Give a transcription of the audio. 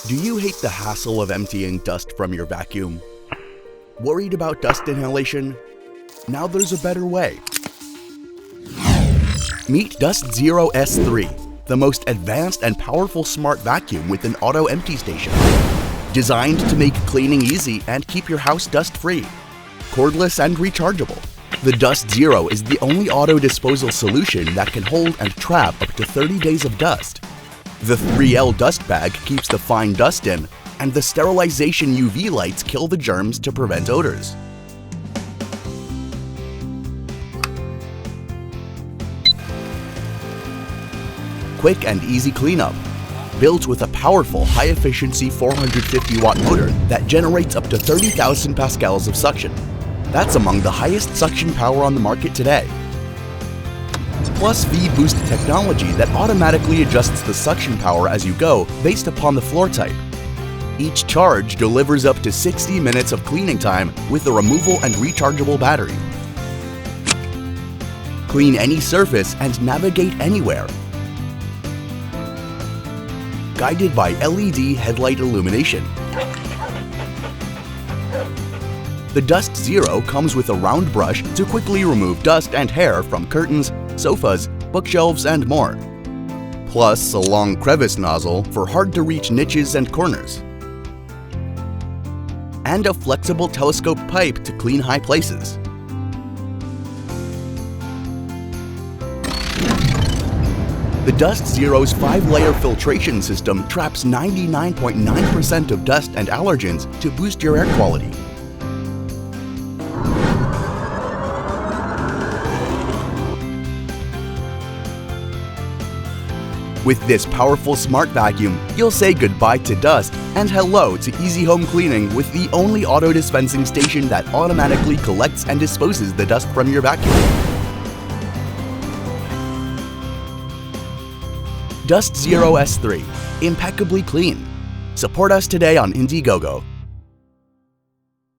Do you hate the hassle of emptying dust from your vacuum? Worried about dust inhalation? Now there's a better way. Meet DustZero S3, the most advanced and powerful smart vacuum with an auto empty station. Designed to make cleaning easy and keep your house dust-free. Cordless and rechargeable, the DustZero is the only auto disposal solution that can hold and trap up to 30 days of dust. The 3L dust bag keeps the fine dust in, and the sterilization UV lights kill the germs to prevent odors. Quick and easy cleanup. Built with a powerful high-efficiency 450-watt motor that generates up to 30,000 pascals of suction. That's among the highest suction power on the market today. Plus V-Boost technology that automatically adjusts the suction power as you go based upon the floor type. Each charge delivers up to 60 minutes of cleaning time with a removal and rechargeable battery. Clean any surface and navigate anywhere. Guided by LED headlight illumination. The DustZero comes with a round brush to quickly remove dust and hair from curtains, sofas, bookshelves, and more. Plus a long crevice nozzle for hard-to-reach niches and corners. And a flexible telescope pipe to clean high places. The DustZero's 5-layer filtration system traps 99.9% of dust and allergens to boost your air quality. With this powerful smart vacuum, you'll say goodbye to dust and hello to easy home cleaning with the only auto dispensing station that automatically collects and disposes the dust from your vacuum. DustZero S3, impeccably clean. Support us today on Indiegogo.